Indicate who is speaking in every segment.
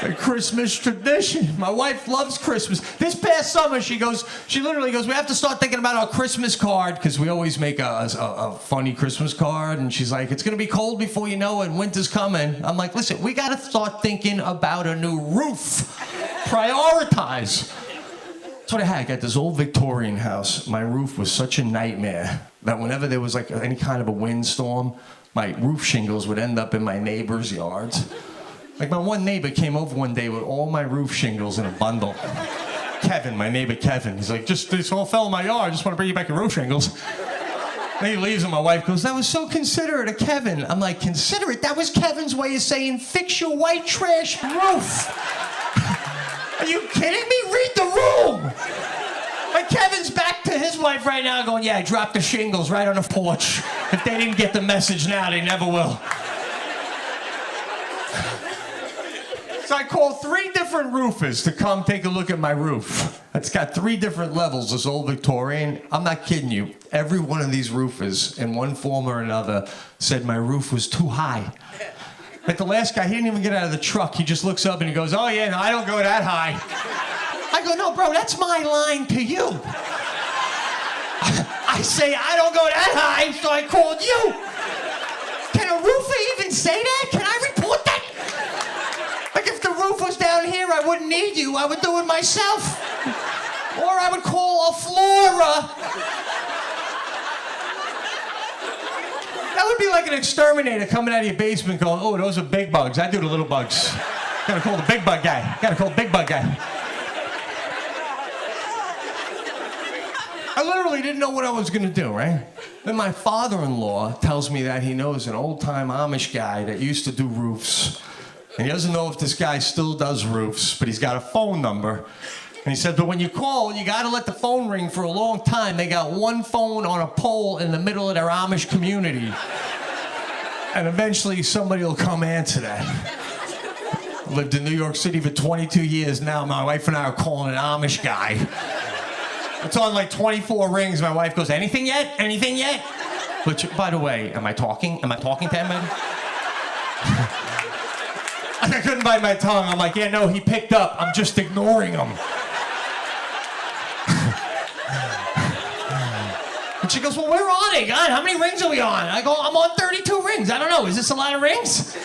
Speaker 1: A Christmas tradition. My wife loves Christmas. This past summer, she literally goes, we have to start thinking about our Christmas card, because we always make a funny Christmas card. And she's like, it's going to be cold before you know it, winter's coming. I'm like, listen, we got to start thinking about a new roof. Prioritize. That's what I had. I got this old Victorian house. My roof was such a nightmare that whenever there was like any kind of a windstorm, my roof shingles would end up in my neighbor's yards. Like my one neighbor came over one day with all my roof shingles in a bundle. Kevin, my neighbor Kevin, he's like, this all fell in my yard. I just want to bring you back your roof shingles. Then he leaves and my wife goes, that was so considerate of Kevin. I'm like, considerate? That was Kevin's way of saying, fix your white trash roof. Are you kidding me? Read the room. Like Kevin's back to his wife right now going, yeah, I dropped the shingles right on the porch. If they didn't get the message now, they never will. So I called 3 different roofers to come take a look at my roof. It's got 3 different levels, this old Victorian. I'm not kidding you. Every one of these roofers, in one form or another, said my roof was too high. Like the last guy, he didn't even get out of the truck. He just looks up and he goes, oh yeah, no, I don't go that high. I go, no, bro, that's my line to you. I say, I don't go that high, so I called you. Can a roofer even say that? Can I report that? Like if the roof was down here, I wouldn't need you. I would do it myself. Or I would call a flora. That would be like an exterminator coming out of your basement going, oh, those are big bugs. I do the little bugs. Gotta call the big bug guy. Gotta call the big bug guy. I literally didn't know what I was gonna do, right? Then my father-in-law tells me that he knows an old-time Amish guy that used to do roofs. And he doesn't know if this guy still does roofs, but he's got a phone number. And he said, but when you call, you gotta let the phone ring for a long time. They got one phone on a pole in the middle of their Amish community. And eventually somebody will come answer that. Lived in New York City for 22 years now. My wife and I are calling an Amish guy. It's on like 24 rings. My wife goes, anything yet? Anything yet? But by the way, am I talking? Am I talking to him? I couldn't bite my tongue. I'm like, yeah, no, he picked up. I'm just ignoring him. And she goes, well, we're on it. God, how many rings are we on? I go, I'm on 32 rings. I don't know. Is this a lot of rings?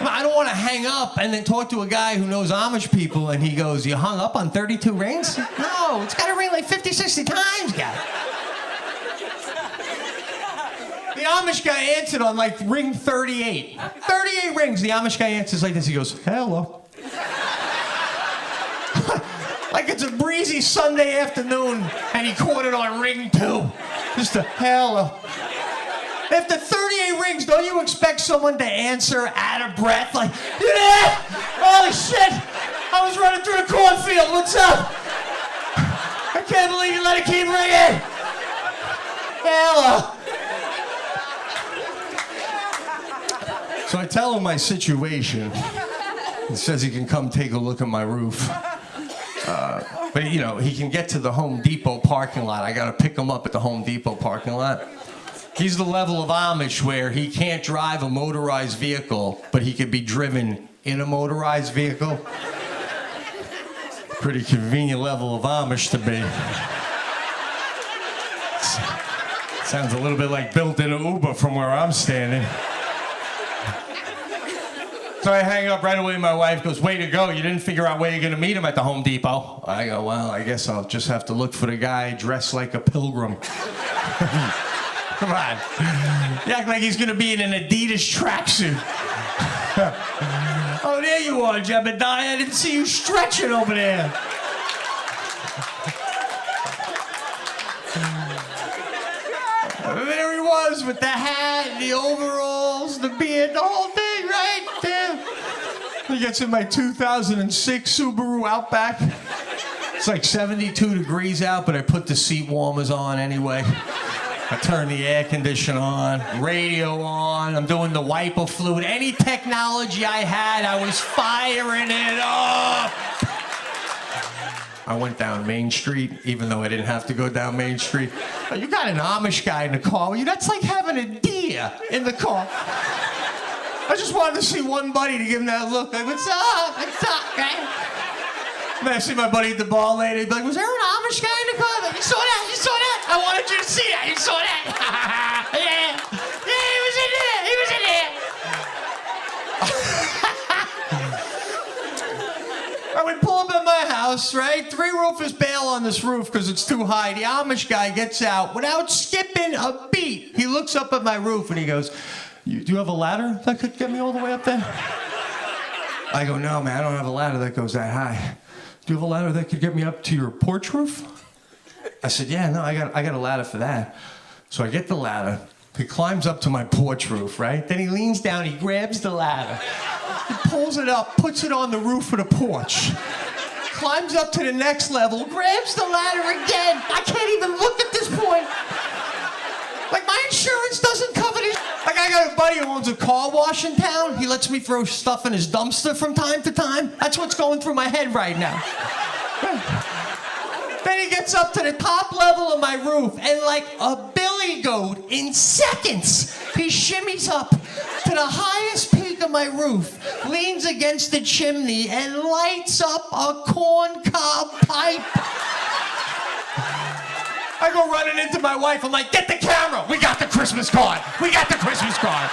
Speaker 1: I don't want to hang up and then talk to a guy who knows Amish people and he goes, you hung up on 32 rings? No, it's got to ring like 50, 60 times, guy. The Amish guy answered on like ring 38. 38 rings. The Amish guy answers like this. He goes, hello. Like it's a breezy Sunday afternoon and he caught it on ring 2. Just a hello. After 38 rings, don't you expect someone to answer out of breath? Like, yeah! Holy shit! I was running through the cornfield. What's up? I can't believe you let it keep ringing. Hello. So I tell him my situation. He says he can come take a look at my roof. But, you know, he can get to the Home Depot parking lot. I got to pick him up at the Home Depot parking lot. He's the level of Amish where he can't drive a motorized vehicle, but he could be driven in a motorized vehicle. Pretty convenient level of Amish to be. Sounds a little bit like built-in Uber from where I'm standing. So I hang up right away. My wife goes, way to go. You didn't figure out where you're going to meet him at the Home Depot. I go, well, I guess I'll just have to look for the guy dressed like a pilgrim. Come on. You act like he's going to be in an Adidas tracksuit. Oh, there you are, Jebediah. I didn't see you stretching over there. There he was with the hat, the overalls, the beard, the whole thing right there. He gets in my 2006 Subaru Outback. It's like 72 degrees out, but I put the seat warmers on anyway. I turn the air conditioner on, radio on, I'm doing the wiper fluid. Any technology I had, I was firing it up. I went down Main Street, even though I didn't have to go down Main Street. Oh, you got an Amish guy in the car with you? That's like having a deer in the car. I just wanted to see one buddy to give him that look. Like, what's up? What's up, man? Then I see my buddy at the bar later. He'd be like, was there an Amish guy in the car? Like, you saw that? You saw that? I wanted you to see that. You saw that? Yeah. Yeah, he was in there. He was in there. We pull up at my house, right? 3 roofers bail on this roof because it's too high. The Amish guy gets out without skipping a beat. He looks up at my roof and he goes, do you have a ladder that could get me all the way up there? I go, no, man, I don't have a ladder that goes that high. Do you have a ladder that could get me up to your porch roof? I said, yeah, no, I got a ladder for that. So I get the ladder. He climbs up to my porch roof, right? Then he leans down, he grabs the ladder. He pulls it up, puts it on the roof of the porch. Climbs up to the next level, grabs the ladder again. I can't even look at this point. Like, my insurance doesn't cover this. Like, I got a buddy who owns a car wash in town. He lets me throw stuff in his dumpster from time to time. That's what's going through my head right now. Then he gets up to the top level of my roof, and like a billy goat, in seconds, he shimmies up to the highest peak of my roof, leans against the chimney, and lights up a corn cob pipe. I go running into my wife. I'm like, get the camera. We got the Christmas card. We got the Christmas card.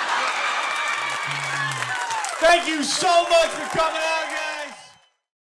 Speaker 1: Thank you so much for coming out.